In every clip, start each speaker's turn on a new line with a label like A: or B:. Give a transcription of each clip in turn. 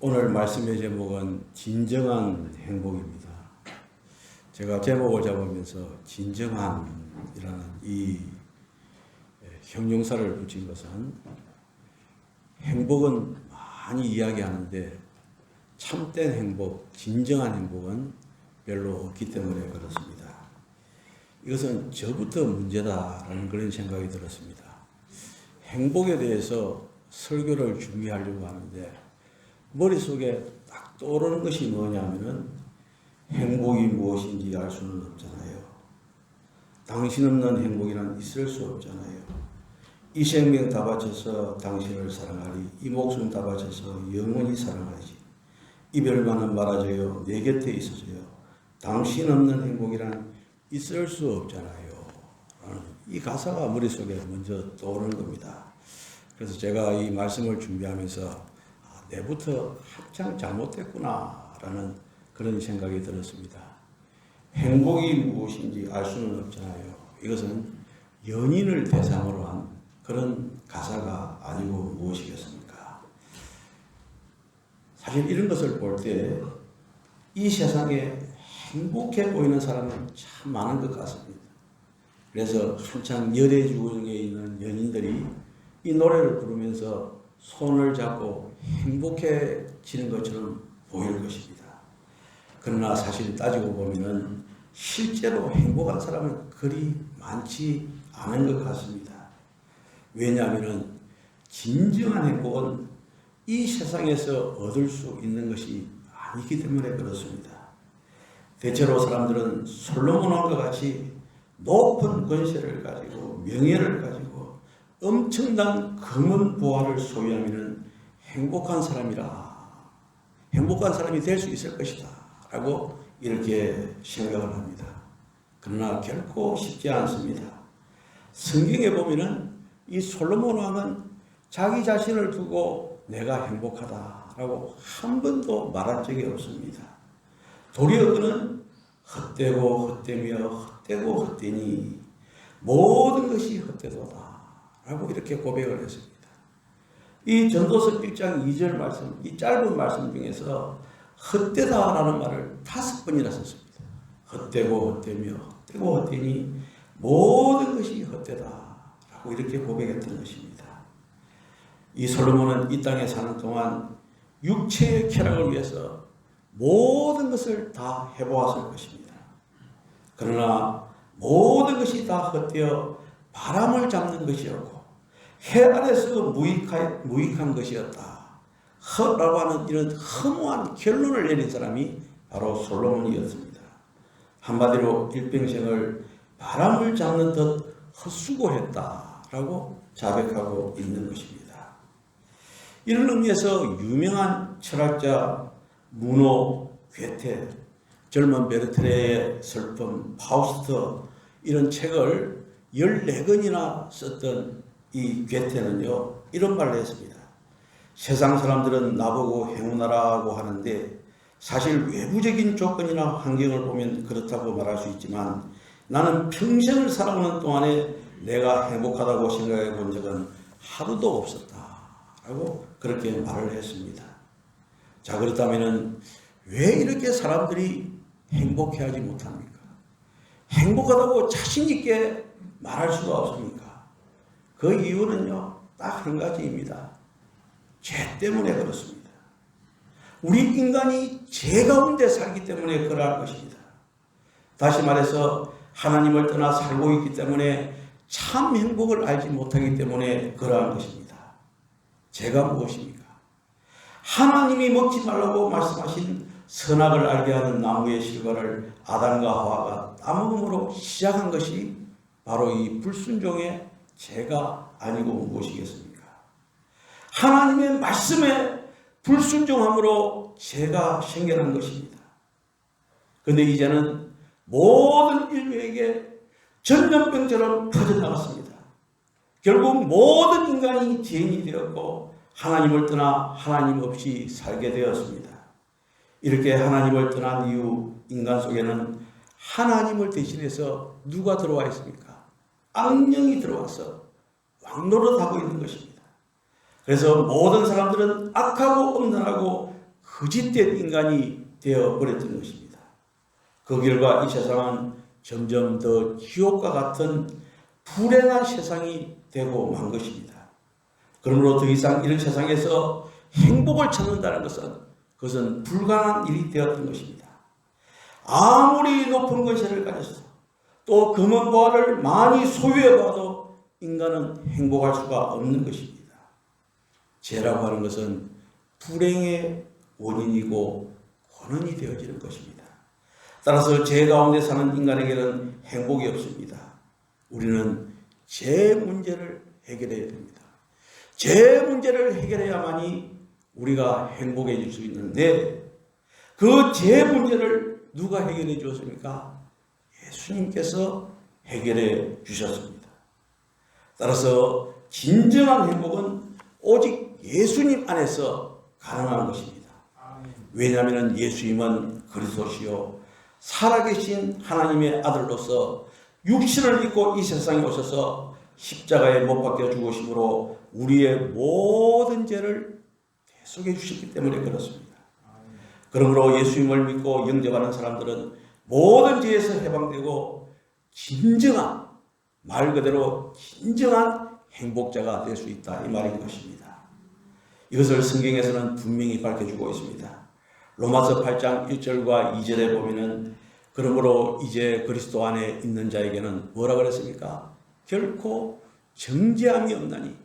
A: 오늘 말씀의 제목은 진정한 행복입니다. 제가 제목을 잡으면서 진정한이라는 이 형용사를 붙인 것은 행복은 많이 이야기하는데 참된 행복, 진정한 행복은 별로 없기 때문에 그렇습니다. 이것은 저부터 문제다라는 그런 생각이 들었습니다. 행복에 대해서 설교를 준비하려고 하는데 머릿속에 딱 떠오르는 것이 뭐냐면은 행복이 무엇인지 알 수는 없잖아요. 당신 없는 행복이란 있을 수 없잖아요. 이 생명 다 바쳐서 당신을 사랑하리. 이 목숨 다 바쳐서 영원히 사랑하지. 이별만은 말아줘요. 내 곁에 있어줘요. 당신 없는 행복이란 있을 수 없잖아요. 이 가사가 머릿속에 먼저 떠오르는 겁니다. 그래서 제가 이 말씀을 준비하면서 내부터 한참 잘못됐구나라는 그런 생각이 들었습니다. 행복이 무엇인지 알 수는 없잖아요. 이것은 연인을 대상으로 한 그런 가사가 아니고 무엇이겠습니까? 사실 이런 것을 볼 때 이 세상에 행복해 보이는 사람은 참 많은 것 같습니다. 그래서 한창 열애 중에 있는 연인들이 이 노래를 부르면서 손을 잡고 행복해지는 것처럼 보일 것입니다. 그러나 사실 따지고 보면 실제로 행복한 사람은 그리 많지 않은 것 같습니다. 왜냐하면 진정한 행복은 이 세상에서 얻을 수 있는 것이 아니기 때문에 그렇습니다. 대체로 사람들은 솔로몬 왕과 같이 높은 권세를 가지고 명예를 가지고 엄청난 금은 보화를 소유하면 행복한 사람이라, 행복한 사람이 될 수 있을 것이다 라고 이렇게 생각을 합니다. 그러나 결코 쉽지 않습니다. 성경에 보면은 이 솔로몬 왕은 자기 자신을 두고 내가 행복하다라고 한 번도 말한 적이 없습니다. 도리어 그는 헛되고 헛되며 헛되고 헛되니 모든 것이 헛되도다 라고 이렇게 고백을 했습니다. 이 전도서 1장 2절 말씀, 이 짧은 말씀 중에서 헛되다라는 말을 5번이나 썼습니다. 헛되고 헛되며 헛되고 헛되니 모든 것이 헛되다라고 이렇게 고백했던 것입니다. 이 솔로몬은 이 땅에 사는 동안 육체의 쾌락을 위해서 모든 것을 다 해보았을 것입니다. 그러나 모든 것이 다 헛되어 바람을 잡는 것이었고 해 아래서 무익한 것이었다. 허라고 하는 이런 허무한 결론을 내린 사람이 바로 솔로몬이었습니다. 한마디로 일평생을 바람을 잡는 듯 헛수고했다라고 자백하고 있는 것입니다. 이런 의미에서 유명한 철학자 무노, 괴테, 젊은 베르테레의 슬픔, 파우스트 이런 책을 14권이나 썼던 이 괴테는요 이런 말을 했습니다. 세상 사람들은 나보고 행운하라고 하는데 사실 외부적인 조건이나 환경을 보면 그렇다고 말할 수 있지만 나는 평생을 살아오는 동안에 내가 행복하다고 생각해 본 적은 하루도 없었다라고 그렇게 말을 했습니다. 자, 그렇다면 왜 이렇게 사람들이 행복해하지 못합니까? 행복하다고 자신 있게 말할 수가 없습니까? 그 이유는요 딱 한 가지입니다. 죄 때문에 그렇습니다. 우리 인간이 죄 가운데 살기 때문에 그러한 것입니다. 다시 말해서 하나님을 떠나 살고 있기 때문에 참 행복을 알지 못하기 때문에 그러한 것입니다. 죄가 무엇입니까? 하나님이 먹지 말라고 말씀하신 선악을 알게 하는 나무의 실과를 아담과 하와가 따먹음으로 시작한 것이 바로 이 불순종의 죄가 아니고 무엇이겠습니까? 하나님의 말씀에 불순종함으로 죄가 생겨난 것입니다. 그런데 이제는 모든 인류에게 전염병처럼 퍼져나갔습니다. 결국 모든 인간이 죄인이 되었고 하나님을 떠나 하나님 없이 살게 되었습니다. 이렇게 하나님을 떠난 이후 인간 속에는 하나님을 대신해서 누가 들어와 있습니까? 악령이 들어와서 왕노릇하고 있는 것입니다. 그래서 모든 사람들은 악하고 음란하고 거짓된 인간이 되어버렸던 것입니다. 그 결과 이 세상은 점점 더 지옥과 같은 불행한 세상이 되고 만 것입니다. 그러므로 더 이상 이런 세상에서 행복을 찾는다는 그것은 불가능한 일이 되었던 것입니다. 아무리 높은 권세를 가졌어 또 금은 보화를 많이 소유해봐도 인간은 행복할 수가 없는 것입니다. 죄라고 하는 것은 불행의 원인이고 원인이 되어지는 것입니다. 따라서 죄 가운데 사는 인간에게는 행복이 없습니다. 우리는 죄 문제를 해결해야 됩니다. 죄 문제를 해결해야만이 우리가 행복해질 수 있는데 그 죄 문제를 누가 해결해 주었습니까? 예수님께서 해결해 주셨습니다. 따라서 진정한 행복은 오직 예수님 안에서 가능한 것입니다. 왜냐하면 예수님은 그리스도시요 살아계신 하나님의 아들로서 육신을 입고 이 세상에 오셔서 십자가에 못 박혀 죽으심으로 우리의 모든 죄를 대속해 주셨기 때문에 그렇습니다. 그러므로 예수님을 믿고 영접하는 사람들은 모든 죄에서 해방되고 진정한, 말 그대로 진정한 행복자가 될 수 있다, 이 말인 것입니다. 이것을 성경에서는 분명히 밝혀주고 있습니다. 로마서 8장 1절과 2절에 보면은 그러므로 이제 그리스도 안에 있는 자에게는 뭐라 그랬습니까? 결코 정죄함이 없나니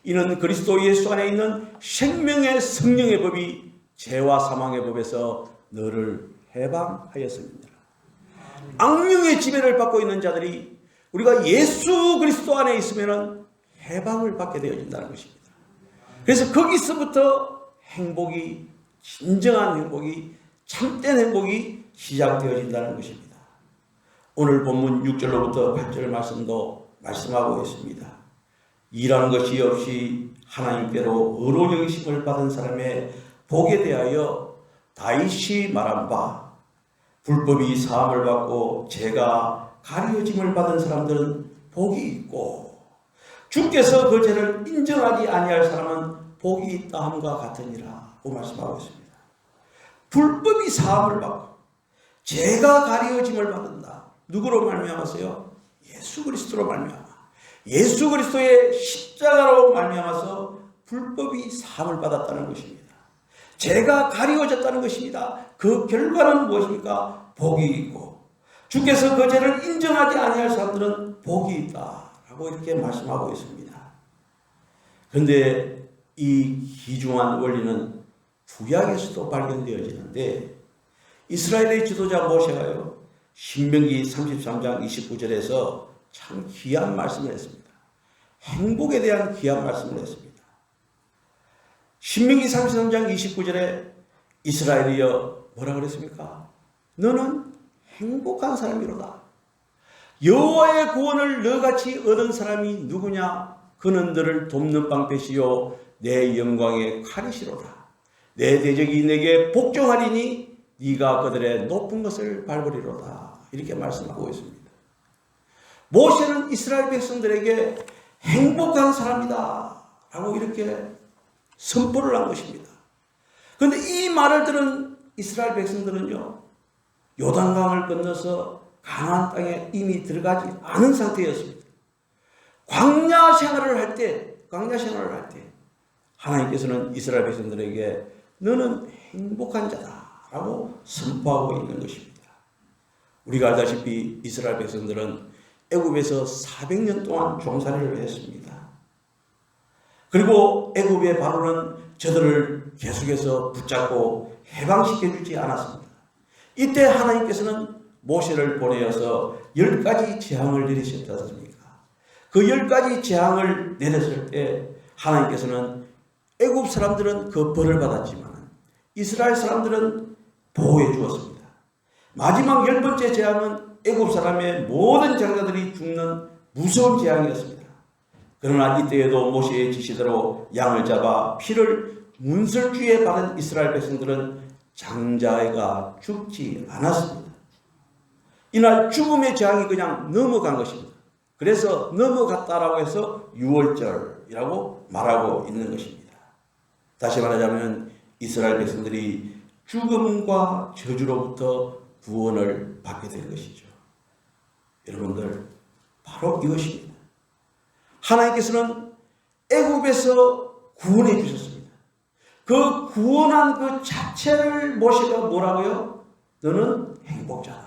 A: 이는 그리스도 예수 안에 있는 생명의 성령의 법이 죄와 사망의 법에서 너를 해방하였습니다. 악령의 지배를 받고 있는 자들이 우리가 예수 그리스도 안에 있으면 해방을 받게 되어진다는 것입니다. 그래서 거기서부터 행복이, 진정한 행복이, 참된 행복이 시작되어진다는 것입니다. 오늘 본문 6절로부터 8절 말씀도 말씀하고 있습니다. 일한 것이 없이 하나님께로 의로 여기심을 받은 사람의 복에 대하여 다윗이 말한 바 불법이 사함을 받고 죄가 가려짐을 받은 사람들은 복이 있고 주께서 그 죄를 인정하지 아니할 사람은 복이 있다 함과 같으니라 고 말씀하고 있습니다. 불법이 사함을 받고 죄가 가려짐을 받는다. 누구로 말미암아서요? 예수 그리스도로 말미암아. 예수 그리스도의 십자가로 말미암아서 불법이 사함을 받았다는 것입니다. 죄가 가리워졌다는 것입니다. 그 결과는 무엇입니까? 복이 있고 주께서 그 죄를 인정하지 아니할 사람들은 복이 있다라고 이렇게 말씀하고 있습니다. 그런데 이 귀중한 원리는 구약에서도 발견되어지는데 이스라엘의 지도자 모세가요 신명기 33장 29절에서 참 귀한 말씀을 했습니다. 행복에 대한 귀한 말씀을 했습니다. 신명기 33장 29절에 이스라엘이여 뭐라 그랬습니까? 너는 행복한 사람이로다. 여호와의 구원을 너같이 얻은 사람이 누구냐? 그는 너를 돕는 방패시요 내 영광의 칼이시로다. 내 대적이 내게 복종하리니 네가 그들의 높은 것을 밟으리로다. 이렇게 말씀하고 있습니다. 모세는 이스라엘 백성들에게 행복한 사람이다 라고 이렇게 선포를 한 것입니다. 그런데 이 말을 들은 이스라엘 백성들은요 요단강을 건너서 가나안 땅에 이미 들어가지 않은 상태였습니다. 광야 생활을 할 때 하나님께서는 이스라엘 백성들에게 너는 행복한 자다라고 선포하고 있는 것입니다. 우리가 알다시피 이스라엘 백성들은 애굽에서 400년 동안 종살이를 했습니다. 그리고 애굽의 바로는 저들을 계속해서 붙잡고 해방시켜주지 않았습니다. 이때 하나님께서는 모세를 보내어서 10가지 재앙을 내리셨지 않습니까? 그 10가지 재앙을 내렸을 때 하나님께서는 애굽 사람들은 그 벌을 받았지만 이스라엘 사람들은 보호해 주었습니다. 마지막 10번째 재앙은 애굽 사람의 모든 장자들이 죽는 무서운 재앙이었습니다. 그러나 이때에도 모세의 지시대로 양을 잡아 피를 문설주에 바른 이스라엘 백성들은 장자가 죽지 않았습니다. 이날 죽음의 재앙이 그냥 넘어간 것입니다. 그래서 넘어갔다라고 해서 유월절이라고 말하고 있는 것입니다. 다시 말하자면 이스라엘 백성들이 죽음과 저주로부터 구원을 받게 된 것이죠. 여러분들, 바로 이것입니다. 하나님께서는 애굽에서 구원해 주셨습니다. 그 구원한 그 자체를 모시고 뭐라고요? 너는 행복자다.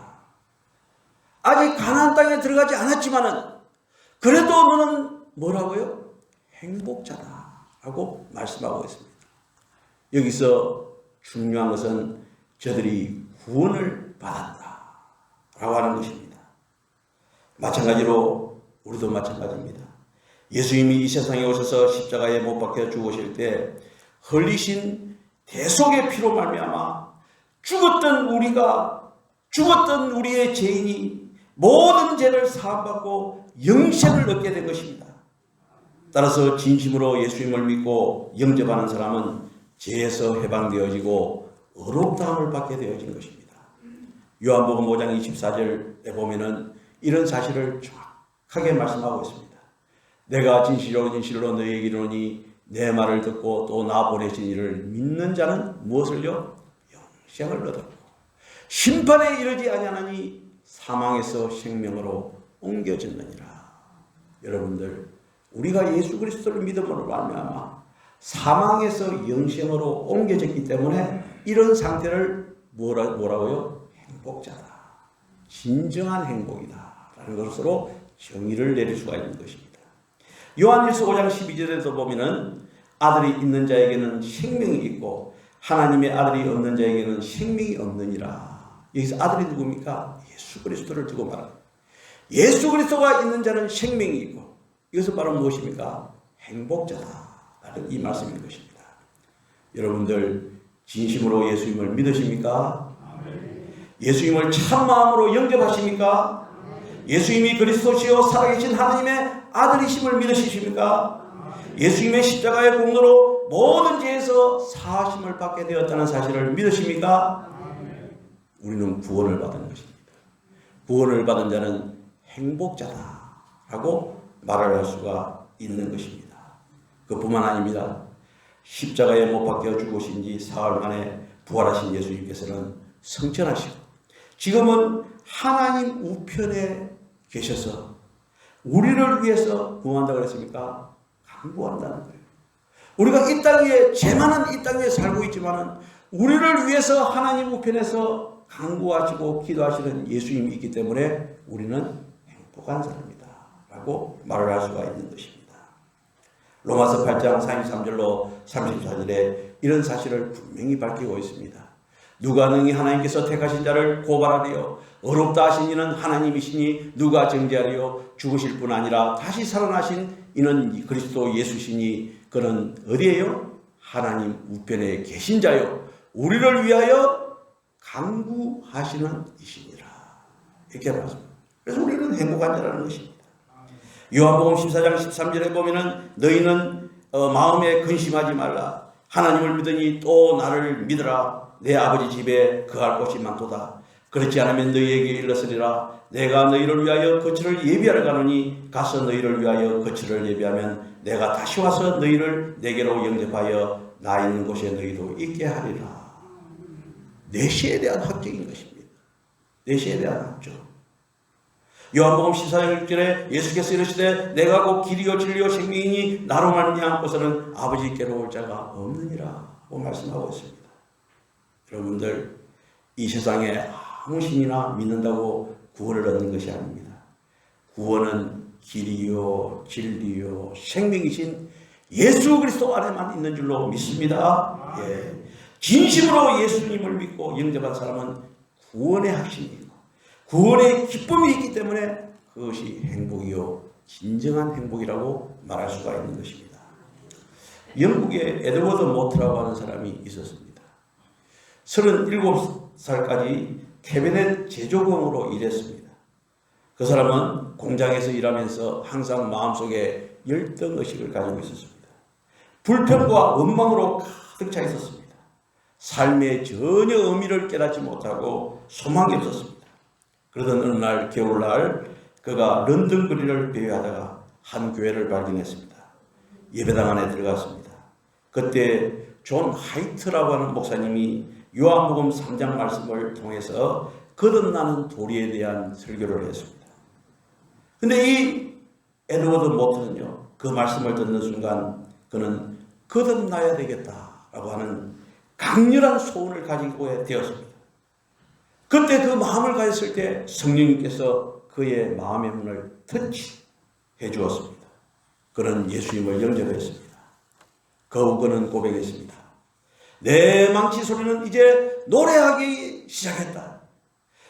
A: 아직 가나안 땅에 들어가지 않았지만은 그래도 너는 뭐라고요? 행복자다 라고 말씀하고 있습니다. 여기서 중요한 것은 저들이 구원을 받았다 라고 하는 것입니다. 마찬가지로 우리도 마찬가지입니다. 예수님이 이 세상에 오셔서 십자가에 못 박혀 죽으실 때 흘리신 대속의 피로 말미암아 죽었던 우리의 죄인이 모든 죄를 사함받고 영생을 얻게 된 것입니다. 따라서 진심으로 예수님을 믿고 영접하는 사람은 죄에서 해방되어지고 의롭다함을 받게 되어진 것입니다. 요한복음 5장 24절에 보면은 이런 사실을 정확하게 말씀하고 있습니다. 내가 진실로 너희에게 이르노니 내 말을 듣고 또 나 보내신 이를 믿는 자는 무엇을요? 영생을 얻었고 심판에 이르지 아니하나니 사망에서 생명으로 옮겨졌느니라. 여러분들, 우리가 예수 그리스도를 믿음으로 말미암아 사망에서 영생으로 옮겨졌기 때문에 이런 상태를 뭐라고요? 행복자다. 진정한 행복이다 라는 것으로 정의를 내릴 수가 있는 것입니다. 요한일서 5장 12절에도 보면은 아들이 있는 자에게는 생명이 있고 하나님의 아들이 없는 자에게는 생명이 없느니라. 여기서 아들이 누굽니까? 예수 그리스도를 두고 말합니다. 예수 그리스도가 있는 자는 생명이 있고 이것은 바로 무엇입니까? 행복자다 라는 이 말씀인 것입니다. 여러분들 진심으로 예수님을 믿으십니까? 예수님을 참마음으로 영접하십니까? 예수님이 그리스도시요 살아계신 하나님의 아들이심을 믿으십니까? 예수님의 십자가의 공로로 모든 죄에서 사하심을 받게 되었다는 사실을 믿으십니까? 우리는 구원을 받은 것입니다. 구원을 받은 자는 행복자다라고 말을 할 수가 있는 것입니다. 그뿐만 아닙니다. 십자가에 못 박혀 죽으신 지 사흘 만에 부활하신 예수님께서는 성천하시고 지금은 하나님 우편에 계셔서 우리를 위해서 구한다고 그랬습니까? 간구한다는 거예요. 우리가 이 땅 위에, 죄 많은 이 땅 위에 살고 있지만은 우리를 위해서 하나님 우편에서 간구하시고 기도하시는 예수님이 있기 때문에 우리는 행복한 사람이다 라고 말을 할 수가 있는 것입니다. 로마서 8장 33절로 34절에 이런 사실을 분명히 밝히고 있습니다. 누가 능히 하나님께서 택하신 자를 고발하리요? 어렵다 하신 이는 하나님이시니 누가 정죄하리요? 죽으실 뿐 아니라 다시 살아나신 이는 그리스도 예수시니 그는 어디에요? 하나님 우편에 계신 자요 우리를 위하여 간구하시는 이시니라. 이렇게 말합니다. 그래서 우리는 행복한 자라는 것입니다. 요한복음 14장 13절에 보면은 너희는 마음에 근심하지 말라. 하나님을 믿으니 또 나를 믿으라. 내 아버지 집에 거할 곳이 많도다. 그렇지 않으면 너희에게 일렀으리라. 내가 너희를 위하여 거처를 예비하러 가노니 가서 너희를 위하여 거처를 예비하면 내가 다시 와서 너희를 내게로 영접하여 나 있는 곳에 너희도 있게 하리라. 내시에 대한 확정인 것입니다. 내시에 대한 확정. 요한복음 14장 6절에 예수께서 이르시되 내가 곧 길이요 진리요 생명이니 나로 말미암고서는 아버지께로 올 자가 없느니라 고 말씀하고 있습니다. 여러분들, 이 세상에 아무 신이나 믿는다고 구원을 얻는 것이 아닙니다. 구원은 길이요 진리요 생명이신 예수 그리스도 안에만 있는 줄로 믿습니다. 예. 진심으로 예수님을 믿고 영접한 사람은 구원의 확신이고 구원의 기쁨이 있기 때문에 그것이 행복이요 진정한 행복이라고 말할 수가 있는 것입니다. 영국에 에드워드 모트라고 하는 사람이 있었습니다. 37살까지 캐비넷 제조공으로 일했습니다. 그 사람은 공장에서 일하면서 항상 마음속에 열등의식을 가지고 있었습니다. 불평과 원망으로 가득 차 있었습니다. 삶의 전혀 의미를 깨닫지 못하고 소망이 없었습니다. 그러던 어느 날 겨울날 그가 런던 거리를 배회하다가 한 교회를 발견했습니다. 예배당 안에 들어갔습니다. 그때 존 하이트라고 하는 목사님이 요한복음 3장 말씀을 통해서 거듭나는 도리에 대한 설교를 했습니다. 근데 이 에드워드 모트는요, 그 말씀을 듣는 순간 그는 거듭나야 되겠다라고 하는 강렬한 소원을 가지고 되었습니다. 그때 그 마음을 가졌을 때 성령님께서 그의 마음의 문을 터치해 주었습니다. 그는 예수님을 영접했습니다. 거우 그는 고백했습니다. 내 망치 소리는 이제 노래하기 시작했다.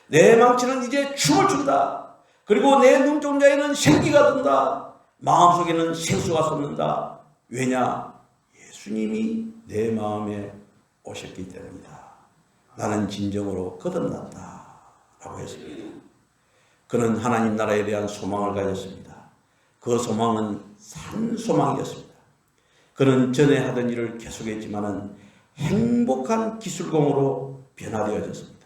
A: 내 망치는 이제 춤을 춘다. 그리고 내 눈동자에는 생기가 든다. 마음속에는 생수가 솟는다. 왜냐? 예수님이 내 마음에 오셨기 때문이다. 나는 진정으로 거듭났다 라고 했습니다. 그는 하나님 나라에 대한 소망을 가졌습니다. 그 소망은 산 소망이었습니다. 그는 전에 하던 일을 계속했지만은 행복한 기술공으로 변화되어졌습니다.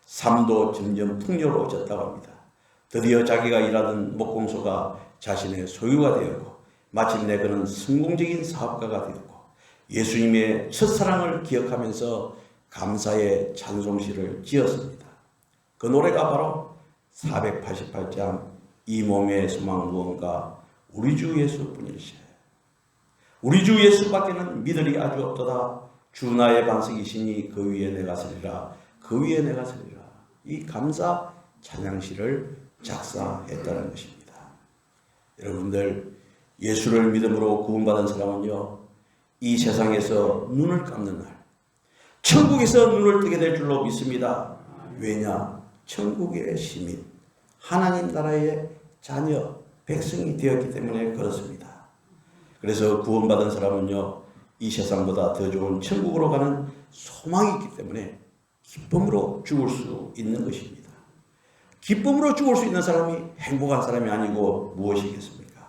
A: 삶도 점점 풍요로워졌다고 합니다. 드디어 자기가 일하던 목공소가 자신의 소유가 되었고 마침내 그는 성공적인 사업가가 되었고 예수님의 첫사랑을 기억하면서 감사의 찬송시를 지었습니다. 그 노래가 바로 488장 이 몸의 소망 무언가 우리 주 예수뿐일세. 우리 주 예수밖에는 믿으리 아주 없도다. 주 나의 반석이시니 그 위에 내가 서리라. 그 위에 내가 서리라. 이 감사 찬양시를 작사했다는 것입니다. 여러분들 예수를 믿음으로 구원받은 사람은요, 이 세상에서 눈을 감는 날 천국에서 눈을 뜨게 될 줄로 믿습니다. 왜냐? 천국의 시민, 하나님 나라의 자녀, 백성이 되었기 때문에 그렇습니다. 그래서 구원받은 사람은요, 이 세상보다 더 좋은 천국으로 가는 소망이 있기 때문에 기쁨으로 죽을 수 있는 것입니다. 기쁨으로 죽을 수 있는 사람이 행복한 사람이 아니고 무엇이겠습니까?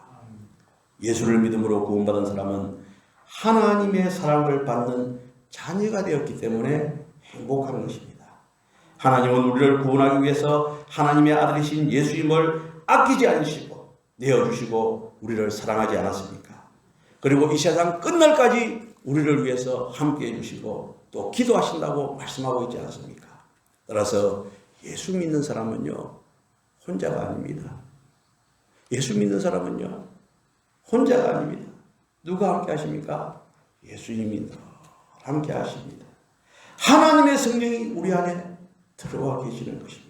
A: 예수를 믿음으로 구원받은 사람은 하나님의 사랑을 받는 자녀가 되었기 때문에 행복한 것입니다. 하나님은 우리를 구원하기 위해서 하나님의 아들이신 예수님을 아끼지 않으시고 내어주시고 우리를 사랑하지 않았습니까? 그리고 이 세상 끝날까지 우리를 위해서 함께해 주시고 또 기도하신다고 말씀하고 있지 않습니까? 따라서 예수 믿는 사람은요, 혼자가 아닙니다. 예수 믿는 사람은요, 혼자가 아닙니다. 누가 함께 하십니까? 예수님이 함께 하십니다. 하나님의 성령이 우리 안에 들어와 계시는 것입니다.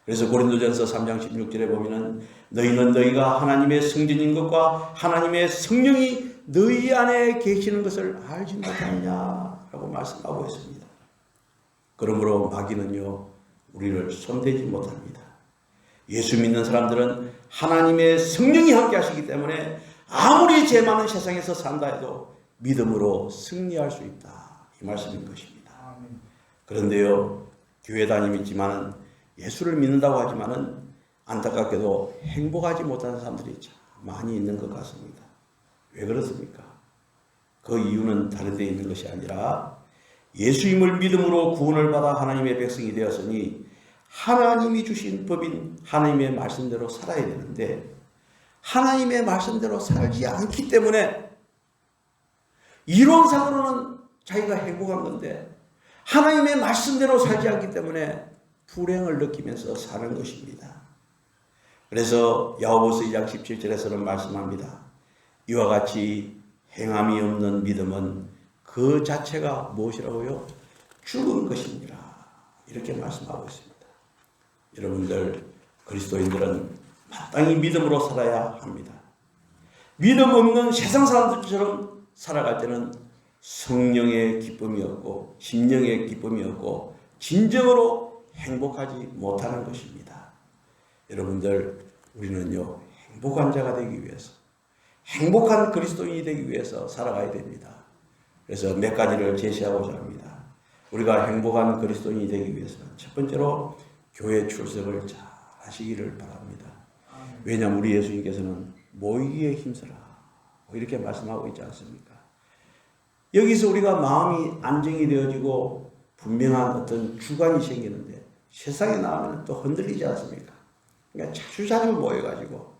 A: 그래서 고린도전서 3장 16절에 보면은 너희는 너희가 하나님의 성전인 것과 하나님의 성령이 너희 안에 계시는 것을 알지 못하느냐라고 말씀하고 있습니다. 그러므로 마귀는요, 우리를 손대지 못합니다. 예수 믿는 사람들은 하나님의 성령이 함께 하시기 때문에 아무리 죄 많은 세상에서 산다 해도 믿음으로 승리할 수 있다. 이 말씀인 것입니다. 그런데요, 교회 다니지만은 예수를 믿는다고 하지만은 안타깝게도 행복하지 못하는 사람들이 참 많이 있는 것 같습니다. 왜 그렇습니까? 그 이유는 다른 데 있는 것이 아니라 예수님을 믿음으로 구원을 받아 하나님의 백성이 되었으니 하나님이 주신 법인 하나님의 말씀대로 살아야 되는데 하나님의 말씀대로 살지 않기 때문에 이론상으로는 자기가 행복한 건데 하나님의 말씀대로 살지 않기 때문에 불행을 느끼면서 사는 것입니다. 그래서 야고보서 2장 17절에서는 말씀합니다. 이와 같이 행함이 없는 믿음은 그 자체가 무엇이라고요? 죽은 것입니다. 이렇게 말씀하고 있습니다. 여러분들 그리스도인들은 마땅히 믿음으로 살아야 합니다. 믿음 없는 세상 사람들처럼 살아갈 때는 성령의 기쁨이 없고 심령의 기쁨이 없고 진정으로 행복하지 못하는 것입니다. 여러분들 우리는요, 행복한 자가 되기 위해서 행복한 그리스도인이 되기 위해서 살아가야 됩니다. 그래서 몇 가지를 제시하고자 합니다. 우리가 행복한 그리스도인이 되기 위해서는 첫 번째로 교회 출석을 잘 하시기를 바랍니다. 왜냐하면 우리 예수님께서는 모이기에 힘쓰라 이렇게 말씀하고 있지 않습니까? 여기서 우리가 마음이 안정이 되어지고 분명한 어떤 주관이 생기는데 세상에 나오면 또 흔들리지 않습니까? 그러니까 자주자주 모여가지고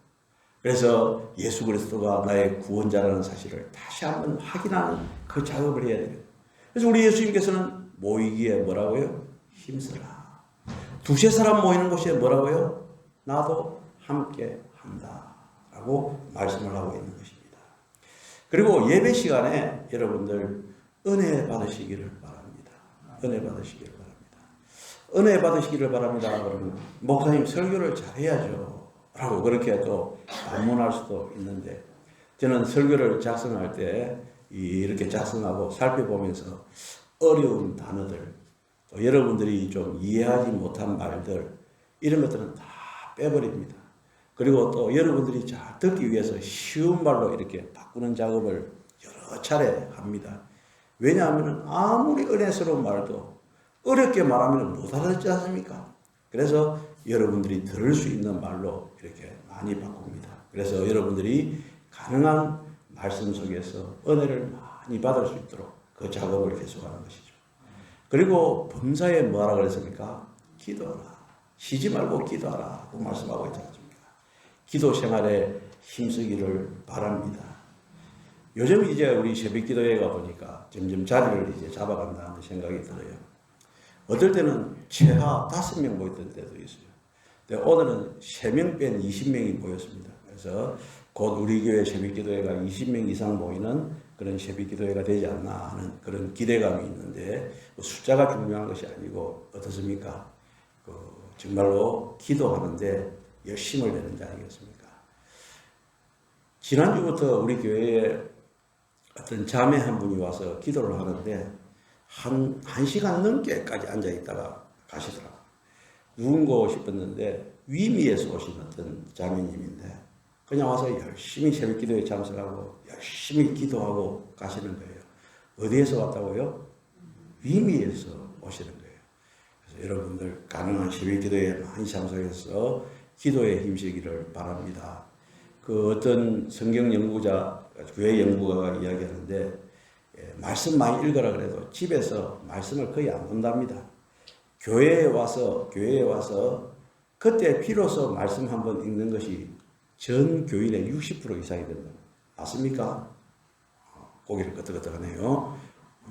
A: 그래서 예수 그리스도가 나의 구원자라는 사실을 다시 한번 확인하는 그 작업을 해야 돼요. 그래서 우리 예수님께서는 모이기에 뭐라고요? 힘쓰라. 두세 사람 모이는 곳에 뭐라고요? 나도 함께 한다 라고 말씀을 하고 있는 것입니다. 그리고 예배 시간에 여러분들 은혜 받으시기를 바랍니다. 은혜 받으시기를 바랍니다. 은혜 받으시기를 바랍니다. 그러면 목사님 설교를 잘해야죠 라고 그렇게 또 반문할 수도 있는데, 저는 설교를 작성할 때 이렇게 작성하고 살펴보면서 어려운 단어들, 또 여러분들이 좀 이해하지 못한 말들, 이런 것들은 다 빼버립니다. 그리고 또 여러분들이 잘 듣기 위해서 쉬운 말로 이렇게 바꾸는 작업을 여러 차례 합니다. 왜냐하면 아무리 은혜스러운 말도 어렵게 말하면 못 알아듣지 않습니까? 그래서 여러분들이 들을 수 있는 말로 이렇게 많이 바꿉니다. 그래서 여러분들이 가능한 말씀 속에서 은혜를 많이 받을 수 있도록 그 작업을 계속하는 것이죠. 그리고 범사에 뭐라 그랬습니까? 기도하라. 쉬지 말고 기도하라. 고 말씀하고 있지 않습니까? 기도 생활에 힘쓰기를 바랍니다. 요즘 이제 우리 새벽기도회가 보니까 점점 자리를 이제 잡아간다는 생각이 들어요. 어떨 때는 최하 5명 모였던 때도 있어요. 근데 오늘은 3명 뺀 20명이 모였습니다. 그래서 곧 우리 교회 새벽기도회가 20명 이상 모이는 그런 새벽기도회가 되지 않나 하는 그런 기대감이 있는데, 숫자가 중요한 것이 아니고 어떻습니까? 정말로 기도하는데 열심을 내는 자 아니겠습니까? 지난주부터 우리 교회에 어떤 자매 한 분이 와서 기도를 하는데 한 시간 넘게까지 앉아 있다가 가시더라고요. 누군가 싶었는데 위미에서 오신 어떤 자매님인데 그냥 와서 열심히 새벽 기도에 참석하고 열심히 기도하고 가시는 거예요. 어디에서 왔다고요? 위미에서 오시는 거예요. 그래서 여러분들 가능한 새벽 기도에 많이 참석해서 기도에 힘쓰기를 바랍니다. 그 어떤 성경 연구자, 교회 연구가가 이야기하는데, 말씀 많이 읽으라 그래도 집에서 말씀을 거의 안 본답니다. 교회에 와서 그때 비로소 말씀 한번 읽는 것이 전 교인의 60% 이상이 된다. 맞습니까? 고개를 끄덕끄덕하네요.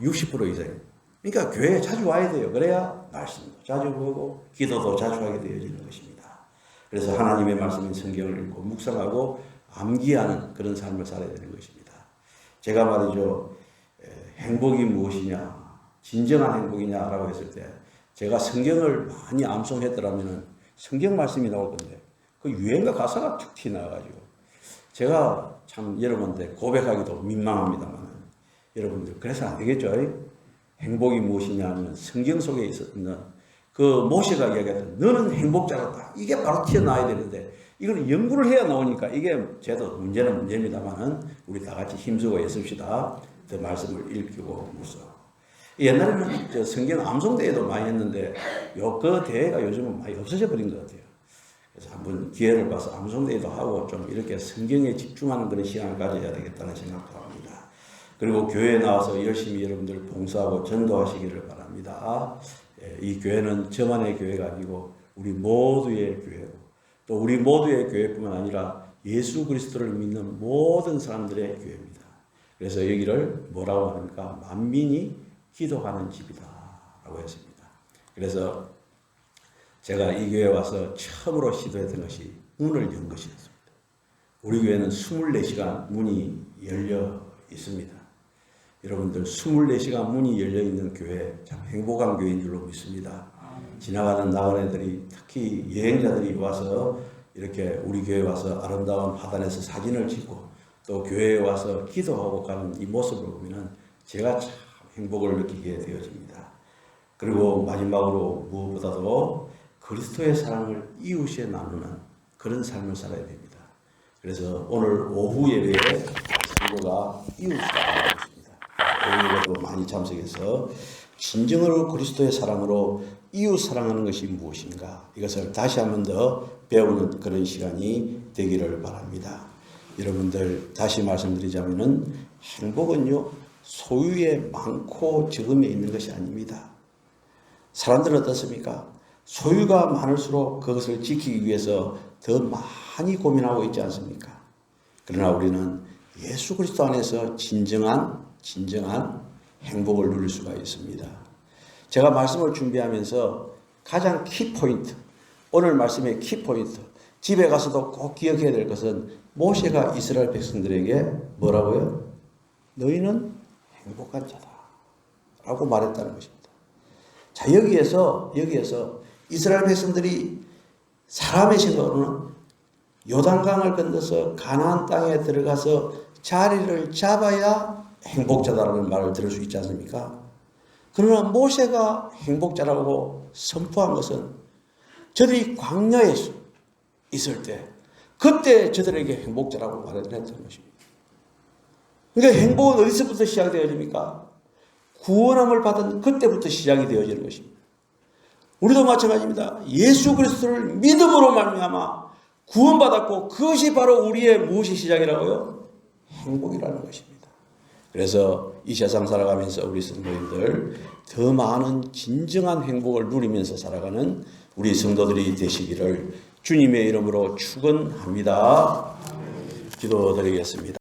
A: 60% 이상. 그러니까 교회에 자주 와야 돼요. 그래야 말씀도 자주 보고 기도도 자주 하게 되어지는 것입니다. 그래서 하나님의 말씀인 성경을 읽고 묵상하고 암기하는 그런 삶을 살아야 되는 것입니다. 제가 말이죠, 행복이 무엇이냐, 진정한 행복이냐라고 했을 때 제가 성경을 많이 암송했더라면 성경 말씀이 나올 건데 그 유행가 가사가 툭 튀어나와가지고 제가 참 여러분한테 고백하기도 민망합니다만, 여러분들 그래서 안 되겠죠. 행복이 무엇이냐 하면 성경 속에 있었던 그 모세가 이야기했던 너는 행복자로다, 이게 바로 튀어나와야 되는데 이걸 연구를 해야 나오니까 이게 저도 문제는 문제입니다만 우리 다 같이 힘쓰고 애씁시다. 그 말씀을 읽고 묵상하고. 옛날에는 저 성경 암송대회도 많이 했는데 그 대회가 요즘은 많이 없어져 버린 것 같아요. 그래서 한번 기회를 봐서 암송대회도 하고 좀 이렇게 성경에 집중하는 그런 시간을 가져야 되겠다는 생각도 합니다. 그리고 교회에 나와서 열심히 여러분들 봉사하고 전도하시기를 바랍니다. 이 교회는 저만의 교회가 아니고 우리 모두의 교회고, 또 우리 모두의 교회뿐만 아니라 예수 그리스도를 믿는 모든 사람들의 교회입니다. 그래서 여기를 뭐라고 합니까? 만민이 기도하는 집이다 라고 했습니다. 그래서 제가 이 교회에 와서 처음으로 시도했던 것이 문을 연 것이었습니다. 우리 교회는 24시간 문이 열려 있습니다. 여러분들 24시간 문이 열려 있는 교회 참 행복한 교회인 줄로 믿습니다. 지나가는 나그네들이, 특히 여행자들이 와서 이렇게 우리 교회에 와서 아름다운 화단에서 사진을 찍고 또 교회에 와서 기도하고 가는 이 모습을 보면 제가 참 행복을 느끼게 되어집니다. 그리고 마지막으로 무엇보다도 그리스도의 사랑을 이웃에 나누는 그런 삶을 살아야 됩니다. 그래서 오늘 오후 예배에 선교가 이웃사랑을 있습니다. 오후 예배도 많이 참석해서 진정으로 그리스도의 사랑으로 이웃 사랑하는 것이 무엇인가, 이것을 다시 한 번 더 배우는 그런 시간이 되기를 바랍니다. 여러분들 다시 말씀드리자면은 행복은요 소유에 많고 적음에 있는 것이 아닙니다. 사람들은 어떻습니까? 소유가 많을수록 그것을 지키기 위해서 더 많이 고민하고 있지 않습니까? 그러나 우리는 예수 그리스도 안에서 진정한 행복을 누릴 수가 있습니다. 제가 말씀을 준비하면서 가장 키포인트, 오늘 말씀의 키포인트, 집에 가서도 꼭 기억해야 될 것은 모세가 이스라엘 백성들에게 뭐라고요? 너희는 행복한 자다 라고 말했다는 것입니다. 자, 여기에서 이스라엘 백성들이 사람의 생각으로는 요단강을 건너서 가나안 땅에 들어가서 자리를 잡아야 행복자다라는 말을 들을 수 있지 않습니까? 그러나 모세가 행복자라고 선포한 것은 저들이 광야에 있을 때 그때 저들에게 행복자라고 말했던 것입니다. 그러니까 행복은 어디서부터 시작되어집니까? 구원함을 받은 그때부터 시작이 되어지는 것입니다. 우리도 마찬가지입니다. 예수 그리스도를 믿음으로 말미암아 구원받았고 그것이 바로 우리의 무엇이 시작이라고요? 행복이라는 것입니다. 그래서 이 세상 살아가면서 우리 성도님들 더 많은 진정한 행복을 누리면서 살아가는 우리 성도들이 되시기를 주님의 이름으로 축원합니다. 기도드리겠습니다.